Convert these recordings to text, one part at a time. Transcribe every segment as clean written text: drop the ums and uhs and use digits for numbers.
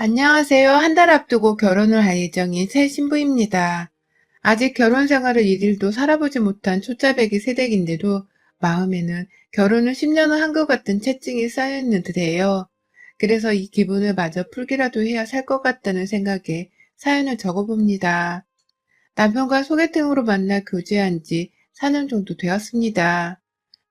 안녕하세요. 한 달 앞두고 결혼을 할 예정인 새 신부입니다. 아직 결혼 생활을 일일도 살아보지 못한 초짜배기 새댁인데도 마음에는 결혼을 10년은 한 것 같은 채증이 쌓여있는 듯해요. 그래서 이 기분을 마저 풀기라도 해야 살 것 같다는 생각에 사연을 적어봅니다. 남편과 소개팅으로 만나 교제한 지 4년 정도 되었습니다.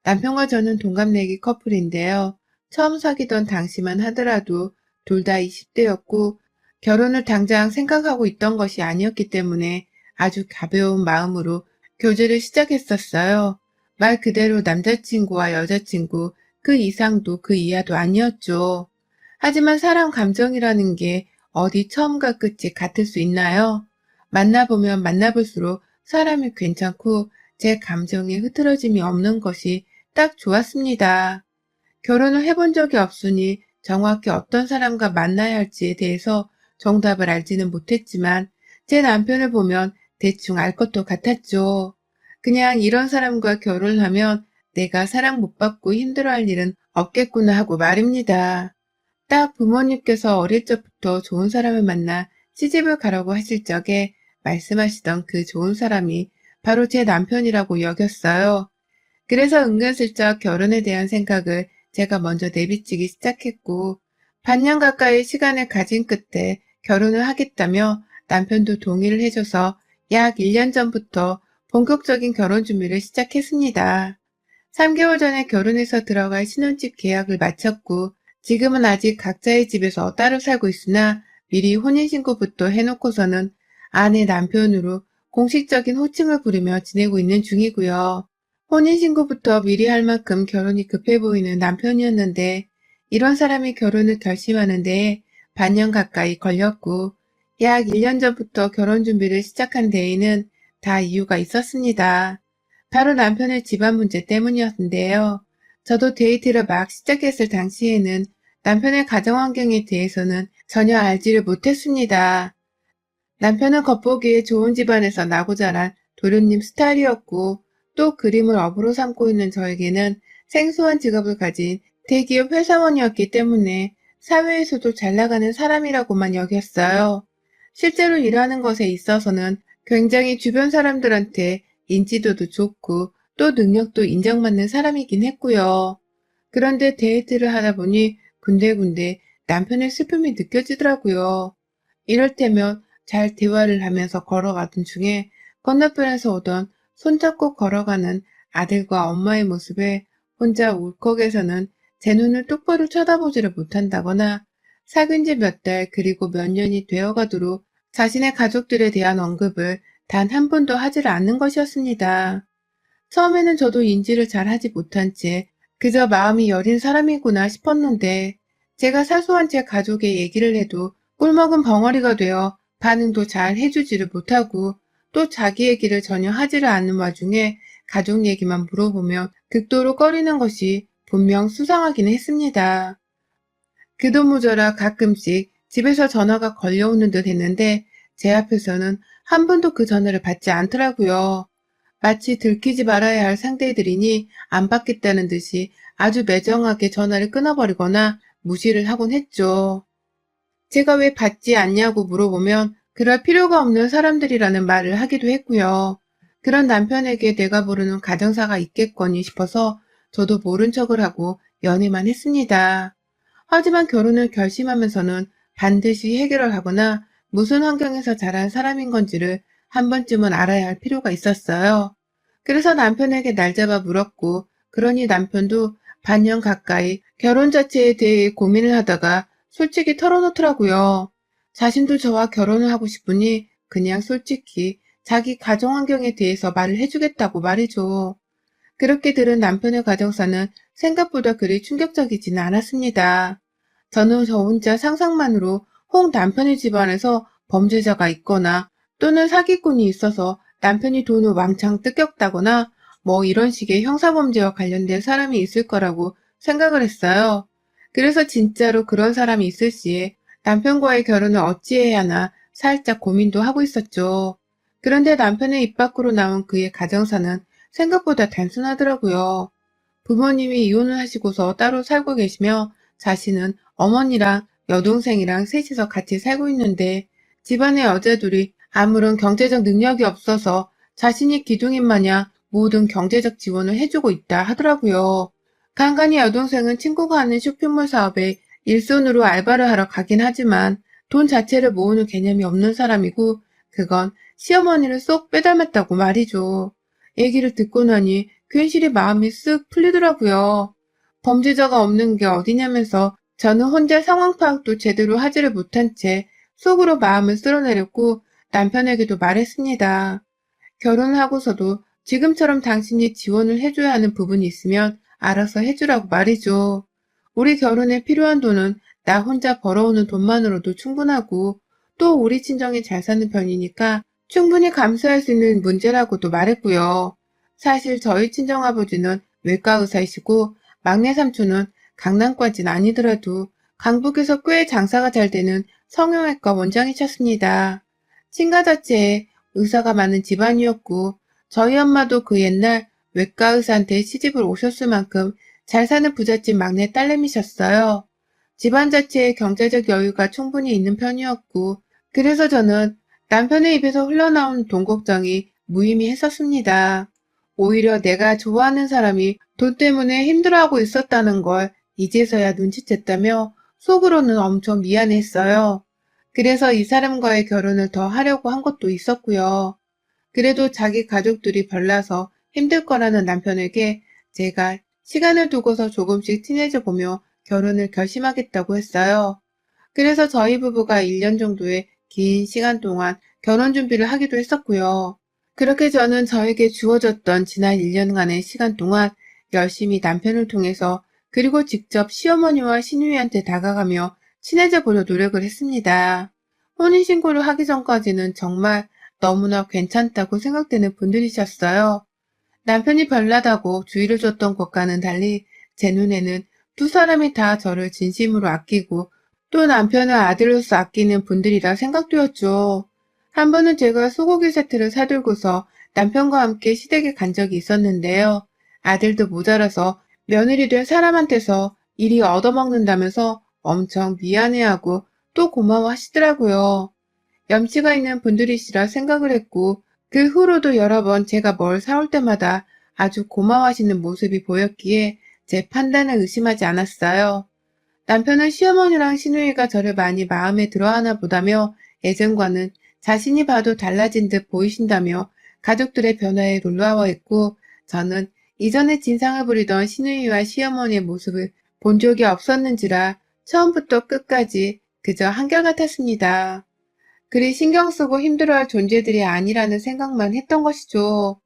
남편과 저는 동갑내기 커플인데요. 처음 사귀던 당시만 하더라도 둘 다 20대였고 결혼을 당장 생각하고 있던 것이 아니었기 때문에 아주 가벼운 마음으로 교제를 시작했었어요. 말 그대로 남자친구와 여자친구 그 이상도 그 이하도 아니었죠. 하지만 사람 감정이라는 게 어디 처음과 끝이 같을 수 있나요? 만나보면 만나볼수록 사람이 괜찮고 제 감정에 흐트러짐이 없는 것이 딱 좋았습니다. 결혼을 해본 적이 없으니 정확히 어떤 사람과 만나야 할지에 대해서 정답을 알지는 못했지만 제 남편을 보면 대충 알 것도 같았죠. 그냥 이런 사람과 결혼하면 내가 사랑 못 받고 힘들어할 일은 없겠구나 하고 말입니다. 딱 부모님께서 어릴 적부터 좋은 사람을 만나 시집을 가라고 하실 적에 말씀하시던 그 좋은 사람이 바로 제 남편이라고 여겼어요. 그래서 은근슬쩍 결혼에 대한 생각을 제가 먼저 내비치기 시작했고, 반년 가까이 시간을 가진 끝에 결혼을 하겠다며 남편도 동의를 해줘서 약 1년 전부터 본격적인 결혼 준비를 시작했습니다. 3개월 전에 결혼해서 들어갈 신혼집 계약을 마쳤고, 지금은 아직 각자의 집에서 따로 살고 있으나 미리 혼인신고부터 해놓고서는 아내 남편으로 공식적인 호칭을 부르며 지내고 있는 중이고요. 혼인신고부터 미리 할 만큼 결혼이 급해 보이는 남편이었는데 이런 사람이 결혼을 결심하는데 반년 가까이 걸렸고 약 1년 전부터 결혼 준비를 시작한 데에는 다 이유가 있었습니다. 바로 남편의 집안 문제 때문이었는데요. 저도 데이트를 막 시작했을 당시에는 남편의 가정 환경에 대해서는 전혀 알지를 못했습니다. 남편은 겉보기에 좋은 집안에서 나고 자란 도련님 스타일이었고 또 그림을 업으로 삼고 있는 저에게는 생소한 직업을 가진 대기업 회사원이었기 때문에 사회에서도 잘 나가는 사람이라고만 여겼어요. 실제로 일하는 것에 있어서는 굉장히 주변 사람들한테 인지도도 좋고 또 능력도 인정받는 사람이긴 했고요. 그런데 데이트를 하다 보니 군데군데 남편의 슬픔이 느껴지더라고요. 이럴 때면 잘 대화를 하면서 걸어가던 중에 건너편에서 오던 손잡고 걸어가는 아들과 엄마의 모습에 혼자 울컥해서는 제 눈을 똑바로 쳐다보지를 못한다거나 사귄 지 몇 달 그리고 몇 년이 되어가도록 자신의 가족들에 대한 언급을 단 한 번도 하지를 않는 것이었습니다. 처음에는 저도 인지를 잘 하지 못한 채 그저 마음이 여린 사람이구나 싶었는데 제가 사소한 제 가족의 얘기를 해도 꿀먹은 벙어리가 되어 반응도 잘 해주지를 못하고 또 자기 얘기를 전혀 하지를 않는 와중에 가족 얘기만 물어보면 극도로 꺼리는 것이 분명 수상하긴 했습니다. 그도 모자라 가끔씩 집에서 전화가 걸려오는 듯 했는데 제 앞에서는 한 번도 그 전화를 받지 않더라고요. 마치 들키지 말아야 할 상대들이니 안 받겠다는 듯이 아주 매정하게 전화를 끊어버리거나 무시를 하곤 했죠. 제가 왜 받지 않냐고 물어보면 그럴 필요가 없는 사람들이라는 말을 하기도 했고요. 그런 남편에게 내가 모르는 가정사가 있겠거니 싶어서 저도 모른 척을 하고 연애만 했습니다. 하지만 결혼을 결심하면서는 반드시 해결을 하거나 무슨 환경에서 자란 사람인 건지를 한 번쯤은 알아야 할 필요가 있었어요. 그래서 남편에게 날 잡아 물었고, 그러니 남편도 반년 가까이 결혼 자체에 대해 고민을 하다가 솔직히 털어놓더라고요. 자신도 저와 결혼을 하고 싶으니 그냥 솔직히 자기 가정 환경에 대해서 말을 해주겠다고 말이죠. 그렇게 들은 남편의 가정사는 생각보다 그리 충격적이지는 않았습니다. 저는 저 혼자 상상만으로 혹 남편의 집안에서 범죄자가 있거나 또는 사기꾼이 있어서 남편이 돈을 왕창 뜯겼다거나 뭐 이런 식의 형사범죄와 관련된 사람이 있을 거라고 생각을 했어요. 그래서 진짜로 그런 사람이 있을 시에 남편과의 결혼을 어찌해야 하나 살짝 고민도 하고 있었죠. 그런데 남편의 입 밖으로 나온 그의 가정사는 생각보다 단순하더라고요. 부모님이 이혼을 하시고서 따로 살고 계시며 자신은 어머니랑 여동생이랑 셋이서 같이 살고 있는데 집안의 여자들이 아무런 경제적 능력이 없어서 자신이 기둥인 마냥 모든 경제적 지원을 해주고 있다 하더라고요. 간간히 여동생은 친구가 하는 쇼핑몰 사업에 일손으로 알바를 하러 가긴 하지만 돈 자체를 모으는 개념이 없는 사람이고 그건 시어머니를 쏙 빼닮았다고 말이죠. 얘기를 듣고 나니 괜시리 마음이 쓱 풀리더라고요. 범죄자가 없는 게 어디냐면서 저는 혼자 상황 파악도 제대로 하지를 못한 채 속으로 마음을 쓸어내렸고 남편에게도 말했습니다. 결혼하고서도 지금처럼 당신이 지원을 해줘야 하는 부분이 있으면 알아서 해주라고 말이죠. 우리 결혼에 필요한 돈은 나 혼자 벌어오는 돈만으로도 충분하고 또 우리 친정이 잘 사는 편이니까 충분히 감수할 수 있는 문제라고도 말했고요. 사실 저희 친정아버지는 외과 의사이시고 막내 삼촌은 강남까진 아니더라도 강북에서 꽤 장사가 잘 되는 성형외과 원장이셨습니다. 친가 자체에 의사가 많은 집안이었고 저희 엄마도 그 옛날 외과 의사한테 시집을 오셨을 만큼 잘 사는 부잣집 막내 딸내미셨어요. 집안 자체에 경제적 여유가 충분히 있는 편이었고 그래서 저는 남편의 입에서 흘러나온 돈 걱정이 무의미했었습니다. 오히려 내가 좋아하는 사람이 돈 때문에 힘들어하고 있었다는 걸 이제서야 눈치챘다며 속으로는 엄청 미안했어요. 그래서 이 사람과의 결혼을 더 하려고 한 것도 있었고요. 그래도 자기 가족들이 별나서 힘들 거라는 남편에게 제가 시간을 두고서 조금씩 친해져 보며 결혼을 결심하겠다고 했어요. 그래서 저희 부부가 1년 정도의 긴 시간 동안 결혼 준비를 하기도 했었고요. 그렇게 저는 저에게 주어졌던 지난 1년간의 시간 동안 열심히 남편을 통해서 그리고 직접 시어머니와 시누이한테 다가가며 친해져 보려 노력을 했습니다. 혼인신고를 하기 전까지는 정말 너무나 괜찮다고 생각되는 분들이셨어요. 남편이 별나다고 주의를 줬던 것과는 달리 제 눈에는 두 사람이 다 저를 진심으로 아끼고 또 남편을 아들로서 아끼는 분들이라 생각되었죠. 한 번은 제가 소고기 세트를 사들고서 남편과 함께 시댁에 간 적이 있었는데요. 아들도 모자라서 며느리 된 사람한테서 이리 얻어먹는다면서 엄청 미안해하고 또 고마워하시더라고요. 염치가 있는 분들이시라 생각을 했고 그 후로도 여러 번 제가 뭘 사올 때마다 아주 고마워하시는 모습이 보였기에 제 판단을 의심하지 않았어요. 남편은 시어머니랑 시누이가 저를 많이 마음에 들어하나 보다며 예전과는 자신이 봐도 달라진 듯 보이신다며 가족들의 변화에 놀라워했고 저는 이전에 진상을 부리던 시누이와 시어머니의 모습을 본 적이 없었는지라 처음부터 끝까지 그저 한결같았습니다. 그리 신경 쓰고 힘들어할 존재들이 아니라는 생각만 했던 것이죠.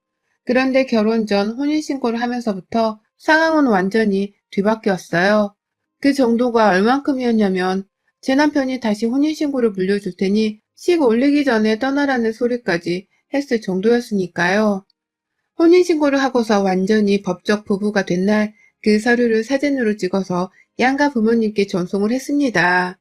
그런데 결혼 전 혼인신고를 하면서부터 상황은 완전히 뒤바뀌었어요. 그 정도가 얼만큼이었냐면 제 남편이 다시 혼인신고를 물려줄 테니 식 올리기 전에 떠나라는 소리까지 했을 정도였으니까요. 혼인신고를 하고서 완전히 법적 부부가 된 날 그 서류를 사진으로 찍어서 양가 부모님께 전송을 했습니다.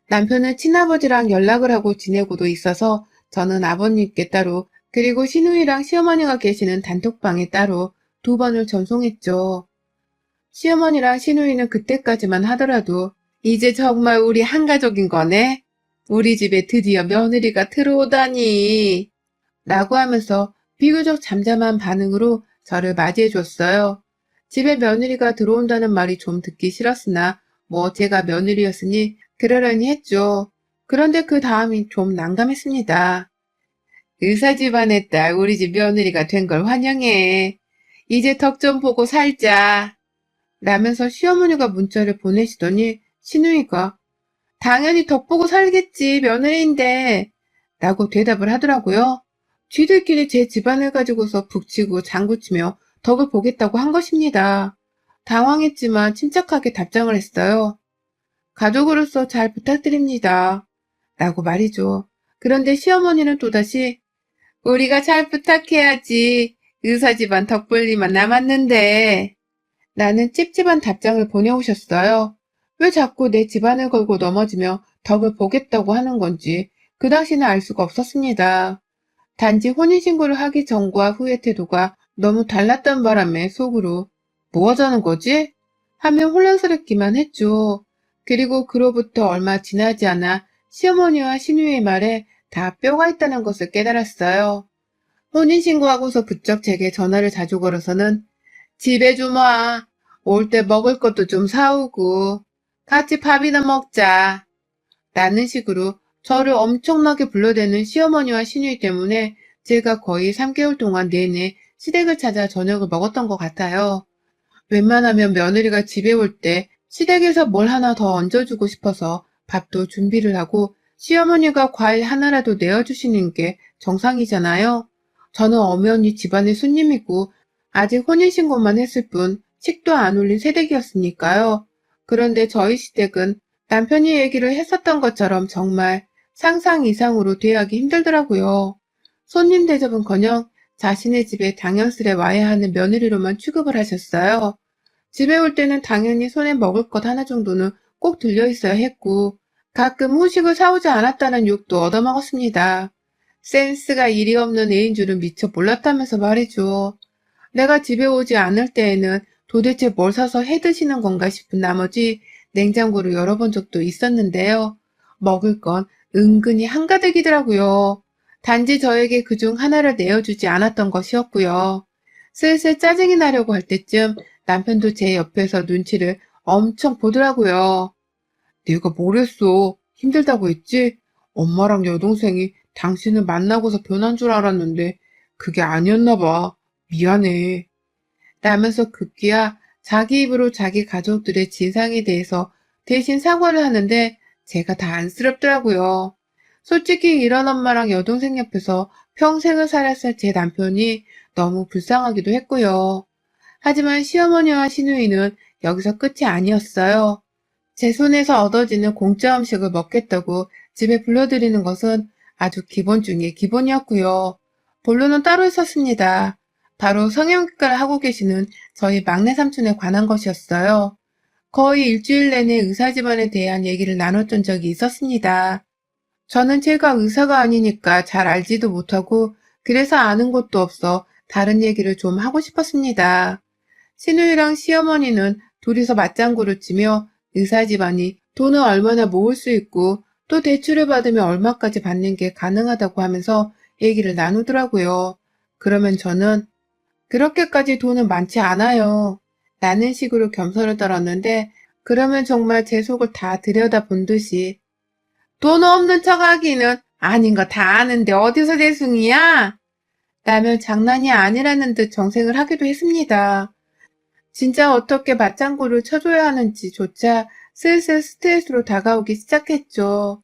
남편은 친아버지랑 연락을 하고 지내고도 있어서 저는 아버님께 따로 그리고 시누이랑 시어머니가 계시는 단톡방에 따로 2번을 전송했죠. 시어머니랑 시누이는 그때까지만 하더라도 이제 정말 우리 한가족인 거네? 우리 집에 드디어 며느리가 들어오다니 라고 하면서 비교적 잠잠한 반응으로 저를 맞이해 줬어요. 집에 며느리가 들어온다는 말이 좀 듣기 싫었으나 뭐 제가 며느리였으니 그러려니 했죠. 그런데 그 다음이 좀 난감했습니다. 의사 집안의 딸 우리 집 며느리가 된 걸 환영해. 이제 덕 좀 보고 살자. 라면서 시어머니가 문자를 보내시더니 시누이가 당연히 덕 보고 살겠지 며느리인데 라고 대답을 하더라고요. 쥐들끼리 제 집안을 가지고서 북치고 장구치며 덕을 보겠다고 한 것입니다. 당황했지만 침착하게 답장을 했어요. 가족으로서 잘 부탁드립니다. 라고 말이죠. 그런데 시어머니는 또다시 우리가 잘 부탁해야지. 의사 집안 덕 볼 일만 남았는데. 라는 찝찝한 답장을 보내오셨어요. 왜 자꾸 내 집안을 걸고 넘어지며 덕을 보겠다고 하는 건지 그 당시는 알 수가 없었습니다. 단지 혼인신고를 하기 전과 후의 태도가 너무 달랐던 바람에 속으로 뭐 하자는 거지? 하며 혼란스럽기만 했죠. 그리고 그로부터 얼마 지나지 않아 시어머니와 시누이의 말에 다 뼈가 있다는 것을 깨달았어요. 혼인신고하고서 부쩍 제게 전화를 자주 걸어서는 집에 좀 와. 올 때 먹을 것도 좀 사오고 같이 밥이나 먹자. 라는 식으로 저를 엄청나게 불러대는 시어머니와 시누이 때문에 제가 거의 3개월 동안 내내 시댁을 찾아 저녁을 먹었던 것 같아요. 웬만하면 며느리가 집에 올 때 시댁에서 뭘 하나 더 얹어주고 싶어서 밥도 준비를 하고 시어머니가 과일 하나라도 내어주시는 게 정상이잖아요. 저는 엄연히 집안의 손님이고 아직 혼인신고만 했을 뿐 식도 안 올린 새댁이었으니까요. 그런데 저희 시댁은 남편이 얘기를 했었던 것처럼 정말 상상 이상으로 대하기 힘들더라고요. 손님 대접은커녕 자신의 집에 당연스레 와야 하는 며느리로만 취급을 하셨어요. 집에 올 때는 당연히 손에 먹을 것 하나 정도는 꼭 들려 있어야 했고, 가끔 후식을 사오지 않았다는 욕도 얻어먹었습니다. 센스가 이리 없는 애인 줄은 미처 몰랐다면서 말이죠. 내가 집에 오지 않을 때에는 도대체 뭘 사서 해 드시는 건가 싶은 나머지 냉장고를 열어본 적도 있었는데요. 먹을 건 은근히 한가득이더라고요. 단지 저에게 그중 하나를 내어주지 않았던 것이었고요. 슬슬 짜증이 나려고 할 때쯤 남편도 제 옆에서 눈치를 엄청 보더라고요. 내가 뭘 했어? 힘들다고 했지? 엄마랑 여동생이 당신을 만나고서 변한 줄 알았는데 그게 아니었나 봐. 미안해. 라면서 급기야 자기 입으로 자기 가족들의 진상에 대해서 대신 사과를 하는데 제가 다 안쓰럽더라고요. 솔직히 이런 엄마랑 여동생 옆에서 평생을 살았을 제 남편이 너무 불쌍하기도 했고요. 하지만 시어머니와 시누이는 여기서 끝이 아니었어요. 제 손에서 얻어지는 공짜 음식을 먹겠다고 집에 불러들이는 것은 아주 기본 중의 기본이었고요. 본론은 따로 있었습니다. 바로 성형외과를 하고 계시는 저희 막내 삼촌에 관한 것이었어요. 거의 일주일 내내 의사 집안에 대한 얘기를 나눴던 적이 있었습니다. 저는 제가 의사가 아니니까 잘 알지도 못하고 그래서 아는 것도 없어 다른 얘기를 좀 하고 싶었습니다. 시누이랑 시어머니는 둘이서 맞장구를 치며 의사 집안이 돈을 얼마나 모을 수 있고 또 대출을 받으면 얼마까지 받는 게 가능하다고 하면서 얘기를 나누더라고요. 그러면 저는 그렇게까지 돈은 많지 않아요. 라는 식으로 겸손을 떨었는데 그러면 정말 제 속을 다 들여다본 듯이 돈 없는 척 하기는 아닌 거 다 아는데 어디서 대숭이야? 라며 장난이 아니라는 듯 정색을 하기도 했습니다. 진짜 어떻게 맞장구를 쳐줘야 하는지조차 슬슬 스트레스로 다가오기 시작했죠.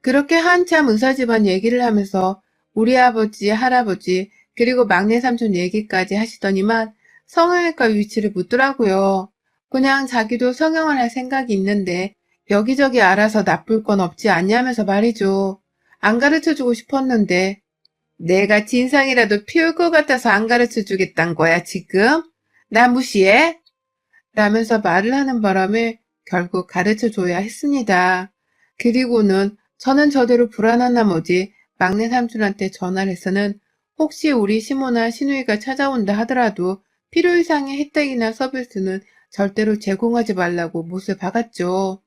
그렇게 한참 의사 집안 얘기를 하면서 우리 아버지, 할아버지, 그리고 막내 삼촌 얘기까지 하시더니만 성형외과 위치를 묻더라고요. 그냥 자기도 성형을 할 생각이 있는데 여기저기 알아서 나쁠 건 없지 않냐면서 말이죠. 안 가르쳐주고 싶었는데 내가 진상이라도 피울 것 같아서 안 가르쳐주겠단 거야, 지금? 나 무시해? 라면서 말을 하는 바람에 결국 가르쳐줘야 했습니다. 그리고는 저는 저대로 불안한 나머지 막내 삼촌한테 전화를 해서는 혹시 우리 시모나 시누이가 찾아온다 하더라도 필요 이상의 혜택이나 서비스는 절대로 제공하지 말라고 못을 박았죠.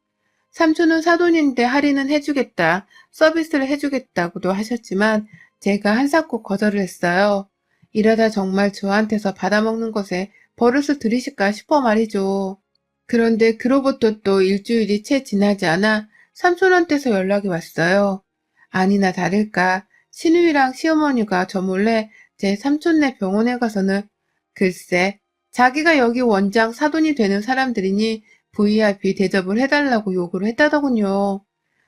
삼촌은 사돈인데 할인은 해주겠다, 서비스를 해주겠다고도 하셨지만 제가 한사코 거절을 했어요. 이러다 정말 저한테서 받아먹는 것에 버릇을 들이실까 싶어 말이죠. 그런데 그로부터 또 일주일이 채 지나지 않아 삼촌한테서 연락이 왔어요. 아니나 다를까 시누이랑 시어머니가 저 몰래 제 삼촌네 병원에 가서는 글쎄 자기가 여기 원장 사돈이 되는 사람들이니 VIP 대접을 해달라고 요구를 했다더군요.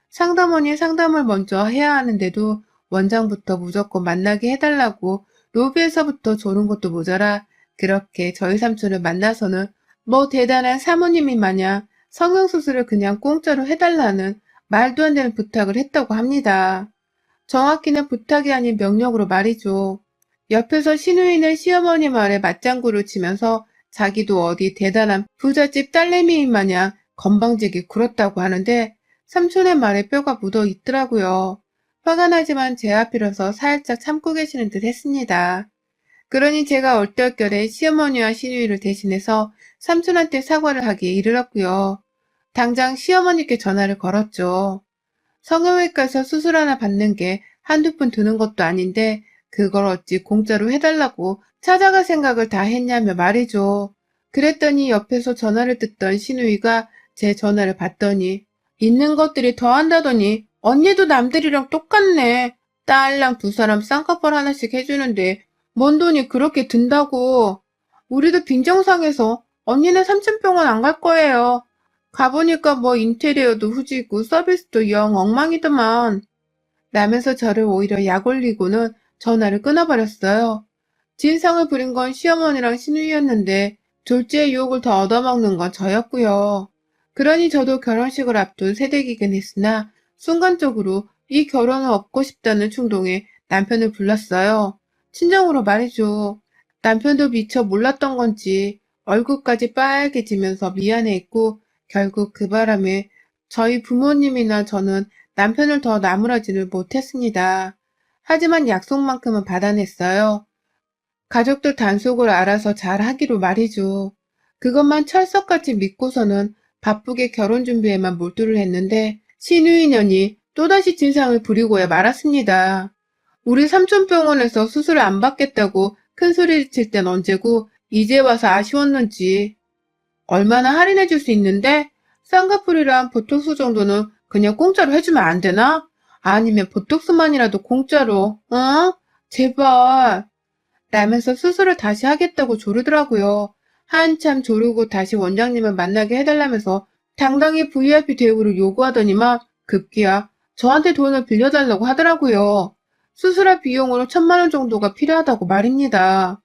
상담원이 상담을 먼저 해야 하는데도 원장부터 무조건 만나게 해달라고 로비에서부터 조른 것도 모자라 그렇게 저희 삼촌을 만나서는 뭐 대단한 사모님이 마냥 성형수술을 그냥 공짜로 해달라는 말도 안 되는 부탁을 했다고 합니다. 정확히는 부탁이 아닌 명령으로 말이죠. 옆에서 시누이는 시어머니 말에 맞장구를 치면서 자기도 어디 대단한 부잣집 딸내미인 마냥 건방지게 굴었다고 하는데 삼촌의 말에 뼈가 묻어 있더라고요. 화가 나지만 제 앞이라서 살짝 참고 계시는 듯 했습니다. 그러니 제가 얼떨결에 시어머니와 시누이를 대신해서 삼촌한테 사과를 하기에 이르렀고요. 당장 시어머니께 전화를 걸었죠. 성형외과에서 수술 하나 받는 게 한두 푼 드는 것도 아닌데 그걸 어찌 공짜로 해달라고 찾아갈 생각을 다 했냐며 말이죠. 그랬더니 옆에서 전화를 듣던 시누이가 제 전화를 받더니 있는 것들이 더한다더니 언니도 남들이랑 똑같네. 딸랑 두 사람 쌍꺼풀 하나씩 해주는데 뭔 돈이 그렇게 든다고. 우리도 빈정상해서 언니네 삼천병원 안 갈 거예요. 가보니까 뭐 인테리어도 후지고 서비스도 영 엉망이더만. 라면서 저를 오히려 약 올리고는 전화를 끊어버렸어요. 진상을 부린 건 시어머니랑 시누이였는데 졸지의 유혹을 더 얻어먹는 건 저였고요. 그러니 저도 결혼식을 앞둔 새댁이긴 했으나 순간적으로 이 결혼을 얻고 싶다는 충동에 남편을 불렀어요. 친정으로 말이죠. 남편도 미처 몰랐던 건지 얼굴까지 빨개지면서 미안해했고 결국 그 바람에 저희 부모님이나 저는 남편을 더 나무라지를 못했습니다. 하지만 약속만큼은 받아냈어요. 가족들 단속을 알아서 잘 하기로 말이죠. 그것만 철석같이 믿고서는 바쁘게 결혼 준비에만 몰두를 했는데 신우이년이 또다시 진상을 부리고야 말았습니다. 우리 삼촌병원에서 수술을 안 받겠다고 큰 소리를 칠 땐 언제고 이제 와서 아쉬웠는지. 얼마나 할인해 줄 수 있는데 쌍꺼풀이랑 보톡스 정도는 그냥 공짜로 해주면 안 되나? 아니면 보톡스만이라도 공짜로, 어? 제발. 라면서 수술을 다시 하겠다고 조르더라고요. 한참 조르고 다시 원장님을 만나게 해달라면서 당당히 VIP 대우를 요구하더니만 급기야 저한테 돈을 빌려달라고 하더라고요. 수술할 비용으로 1,000만 원 정도가 필요하다고 말입니다.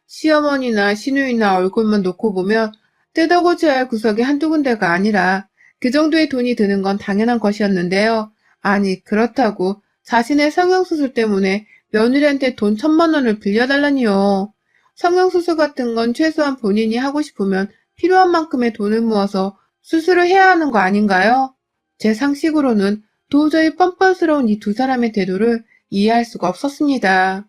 시어머니나 시누이나 얼굴만 놓고 보면 뜯어고쳐야 할 구석이 한두 군데가 아니라 그 정도의 돈이 드는 건 당연한 것이었는데요. 아니 그렇다고 자신의 성형수술 때문에 며느리한테 돈 1,000만 원을 빌려달라니요. 성형수술 같은 건 최소한 본인이 하고 싶으면 필요한 만큼의 돈을 모아서 수술을 해야 하는 거 아닌가요? 제 상식으로는 도저히 뻔뻔스러운 이 두 사람의 태도를 이해할 수가 없었습니다.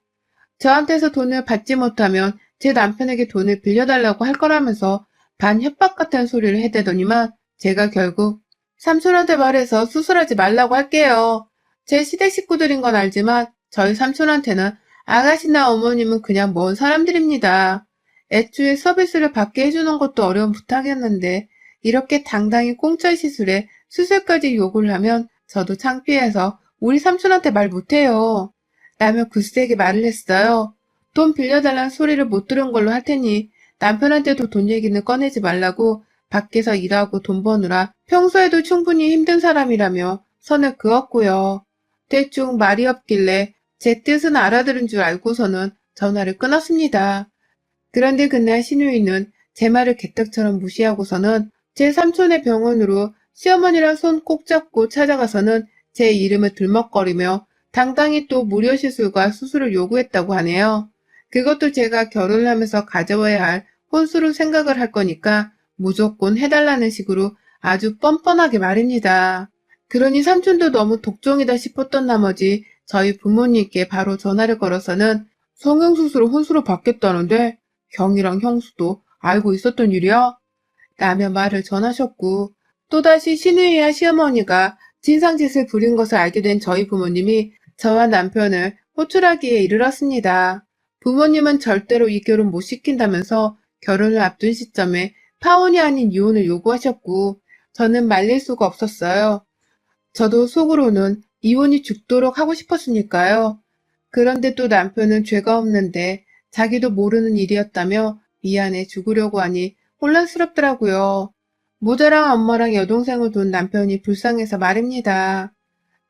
저한테서 돈을 받지 못하면 제 남편에게 돈을 빌려달라고 할 거라면서 반협박 같은 소리를 해대더니만 제가 결국 삼촌한테 말해서 수술하지 말라고 할게요. 제 시댁 식구들인 건 알지만 저희 삼촌한테는 아가씨나 어머님은 그냥 먼 사람들입니다. 애초에 서비스를 받게 해주는 것도 어려운 부탁이었는데 이렇게 당당히 공짜 시술에 수술까지 요구를 하면 저도 창피해서 우리 삼촌한테 말 못해요. 라며 굳세게 말을 했어요. 돈 빌려달라는 소리를 못 들은 걸로 할 테니 남편한테도 돈 얘기는 꺼내지 말라고 밖에서 일하고 돈 버느라 평소에도 충분히 힘든 사람이라며 선을 그었고요. 대충 말이 없길래 제 뜻은 알아들은 줄 알고서는 전화를 끊었습니다. 그런데 그날 시누이는 제 말을 개떡처럼 무시하고서는 제 삼촌의 병원으로 시어머니랑 손 꼭 잡고 찾아가서는 제 이름을 들먹거리며 당당히 또 무료 시술과 수술을 요구했다고 하네요. 그것도 제가 결혼을 하면서 가져와야 할 혼수로 생각을 할 거니까 무조건 해달라는 식으로 아주 뻔뻔하게 말입니다. 그러니 삼촌도 너무 독종이다 싶었던 나머지 저희 부모님께 바로 전화를 걸어서는 성형수술을 혼수로 받겠다는데 형이랑 형수도 알고 있었던 일이야? 라며 말을 전하셨고 또다시 시누이와 시어머니가 진상짓을 부린 것을 알게 된 저희 부모님이 저와 남편을 호출하기에 이르렀습니다. 부모님은 절대로 이 결혼 못 시킨다면서 결혼을 앞둔 시점에 파혼이 아닌 이혼을 요구하셨고 저는 말릴 수가 없었어요. 저도 속으로는 이혼이 죽도록 하고 싶었으니까요. 그런데 또 남편은 죄가 없는데 자기도 모르는 일이었다며 미안해 죽으려고 하니 혼란스럽더라고요. 모자랑 엄마랑 여동생을 둔 남편이 불쌍해서 말입니다.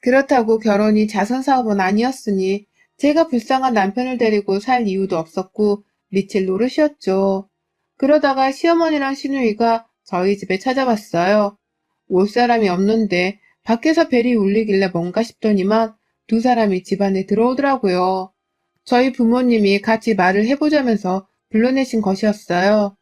그렇다고 결혼이 자선사업은 아니었으니 제가 불쌍한 남편을 데리고 살 이유도 없었고 미칠 노릇이었죠. 그러다가 시어머니랑 시누이가 저희 집에 찾아왔어요. 올 사람이 없는데 밖에서 벨이 울리길래 뭔가 싶더니만 두 사람이 집 안에 들어오더라고요. 저희 부모님이 같이 말을 해보자면서 불러내신 것이었어요.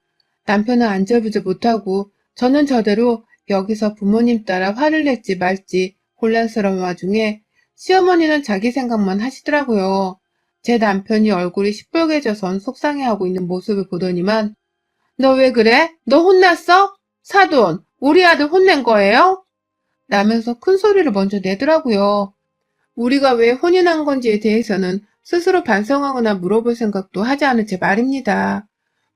남편은 안절부절 못하고 저는 저대로 여기서 부모님 따라 화를 낼지 말지 혼란스러운 와중에 시어머니는 자기 생각만 하시더라고요. 제 남편이 얼굴이 시뻘개져선 속상해하고 있는 모습을 보더니만 너 왜 그래? 너 혼났어? 사돈, 우리 아들 혼낸 거예요? 라면서 큰 소리를 먼저 내더라고요. 우리가 왜 혼인한 건지에 대해서는 스스로 반성하거나 물어볼 생각도 하지 않은 채 말입니다.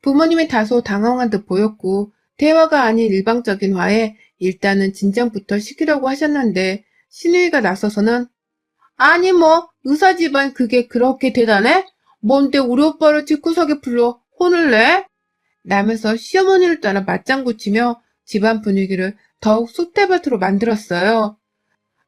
부모님이 다소 당황한 듯 보였고 대화가 아닌 일방적인 화에 일단은 진정부터 시키려고 하셨는데 신우이가 나서서는 아니 뭐 의사 집안 그게 그렇게 대단해? 뭔데 우리 오빠를 집구석에 불러 혼을 내? 라면서 시어머니를 따라 맞장구 치며 집안 분위기를 더욱 쑥대밭으로 만들었어요.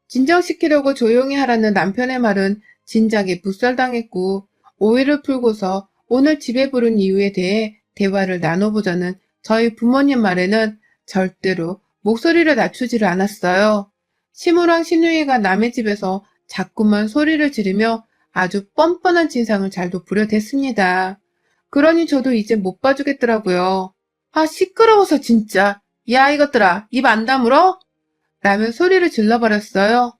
진정시키려고 조용히 하라는 남편의 말은 진작에 묵살당했고 오해를 풀고서 오늘 집에 부른 이유에 대해 대화를 나눠보자는 저희 부모님 말에는 절대로 목소리를 낮추지를 않았어요. 시무랑 시누이가 남의 집에서 자꾸만 소리를 지르며 아주 뻔뻔한 진상을 잘도 부려댔습니다. 그러니 저도 이제 못 봐주겠더라고요. 아 시끄러워서 진짜. 야 이것들아 입 안 다물어? 라며 소리를 질러버렸어요.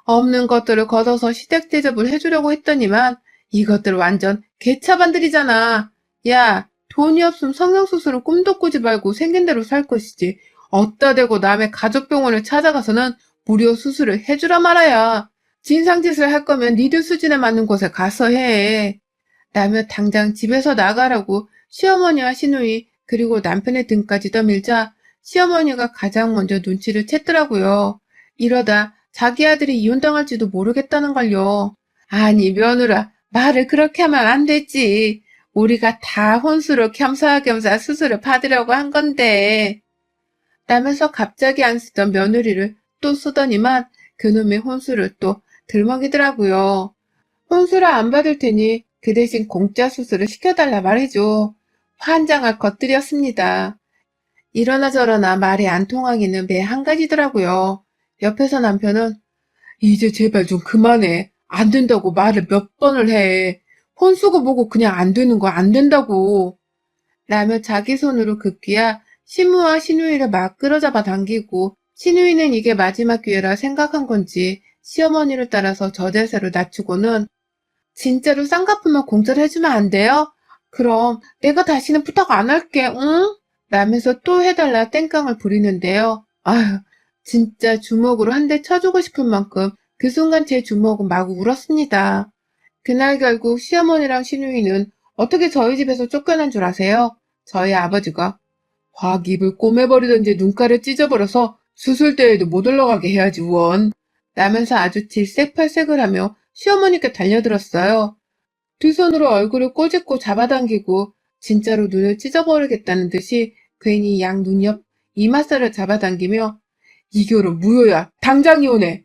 없는 것들을 걷어서 시댁 대접을 해주려고 했더니만 이것들 완전 개차반들이잖아. 야, 돈이 없으면 성형수술은 꿈도 꾸지 말고 생긴 대로 살 것이지. 어따 대고 남의 가족병원을 찾아가서는 무료 수술을 해주라 말아야. 진상짓을 할 거면 니들 수준에 맞는 곳에 가서 해. 라며 당장 집에서 나가라고 시어머니와 시누이 그리고 남편의 등까지 떠밀자 시어머니가 가장 먼저 눈치를 챘더라고요. 이러다 자기 아들이 이혼당할지도 모르겠다는 걸요. 아니 며느라 말을 그렇게 하면 안 되지. 우리가 다 혼수로 겸사겸사 수술을 받으려고 한 건데. 라면서 갑자기 안 쓰던 며느리를 또 쓰더니만 그놈의 혼수를 또 들먹이더라고요. 혼수를 안 받을 테니 그 대신 공짜 수술을 시켜달라 말이죠. 환장할 것들이었습니다. 이러나 저러나 말이 안 통하기는 매 한 가지더라고요. 옆에서 남편은 이제 제발 좀 그만해. 안 된다고 말을 몇 번을 해. 혼수고 뭐고 그냥 안 되는 거 안 된다고. 라며 자기 손으로 급기야 시무와 시누이를 막 끌어잡아 당기고 시누이는 이게 마지막 기회라 생각한 건지 시어머니를 따라서 저 자세로 낮추고는 진짜로 쌍꺼풀만 공짜로 해주면 안 돼요? 그럼 내가 다시는 부탁 안 할게, 응? 라면서 또 해달라 땡깡을 부리는데요. 아휴, 진짜 주먹으로 한 대 쳐주고 싶은 만큼 그 순간 제 주먹은 마구 울었습니다. 그날 결국 시어머니랑 시누이는 어떻게 저희 집에서 쫓겨난 줄 아세요? 저희 아버지가 확 입을 꼬매버리던지 눈가를 찢어버려서 수술대에도 못 올라가게 해야지 원. 라면서 아주 질색팔색을 하며 시어머니께 달려들었어요. 두 손으로 얼굴을 꼬집고 잡아당기고 진짜로 눈을 찢어버리겠다는 듯이 괜히 양 눈 옆 이마살을 잡아당기며 이 결혼 무효야. 당장 이혼해.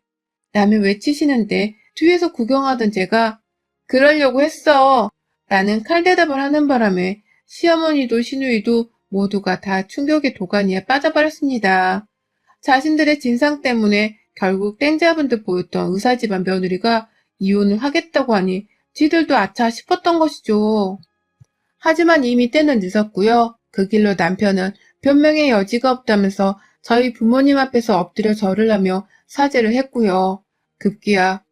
라며 외치시는데 뒤에서 구경하던 제가 그러려고 했어. 라는 칼대답을 하는 바람에 시어머니도 시누이도 모두가 다 충격의 도가니에 빠져버렸습니다. 자신들의 진상 때문에 결국 땡잡은 듯 보였던 의사집안 며느리가 이혼을 하겠다고 하니 지들도 아차 싶었던 것이죠. 하지만 이미 때는 늦었고요. 그 길로 남편은 변명의 여지가 없다면서 저희 부모님 앞에서 엎드려 절을 하며 사죄를 했고요. 급기야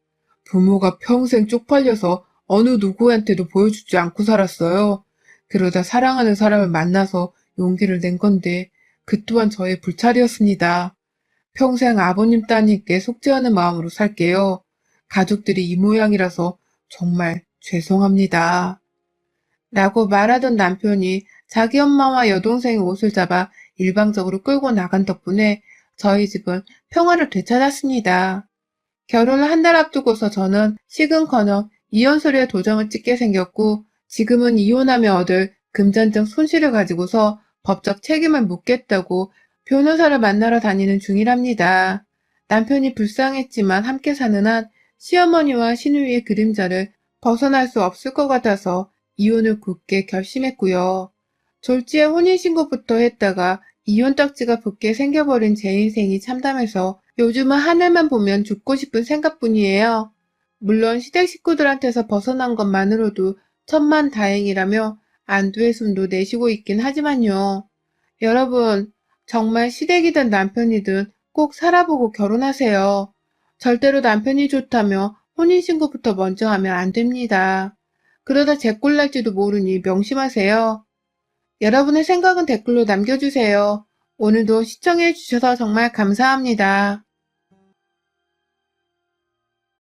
부모가 평생 쪽팔려서 어느 누구한테도 보여주지 않고 살았어요. 그러다 사랑하는 사람을 만나서 용기를 낸 건데 그 또한 저의 불찰이었습니다. 평생 아버님 따님께 속죄하는 마음으로 살게요. 가족들이 이 모양이라서 정말 죄송합니다. 라고 말하던 남편이 자기 엄마와 여동생의 옷을 잡아 일방적으로 끌고 나간 덕분에 저희 집은 평화를 되찾았습니다. 결혼을 한 달 앞두고서 저는 식은커녕 이혼서류에 도장을 찍게 생겼고 지금은 이혼하며 얻을 금전적 손실을 가지고서 법적 책임을 묻겠다고 변호사를 만나러 다니는 중이랍니다. 남편이 불쌍했지만 함께 사는 한 시어머니와 시누이의 그림자를 벗어날 수 없을 것 같아서 이혼을 굳게 결심했고요. 졸지에 혼인신고부터 했다가 이혼 딱지가 붙게 생겨버린 제 인생이 참담해서 요즘은 하늘만 보면 죽고 싶은 생각뿐이에요. 물론 시댁 식구들한테서 벗어난 것만으로도 천만다행이라며 안도의 숨도 내쉬고 있긴 하지만요. 여러분, 정말 시댁이든 남편이든 꼭 살아보고 결혼하세요. 절대로 남편이 좋다며 혼인신고부터 먼저 하면 안 됩니다. 그러다 제 꼴 날지도 모르니 명심하세요. 여러분의 생각은 댓글로 남겨주세요. 오늘도 시청해 주셔서 정말 감사합니다.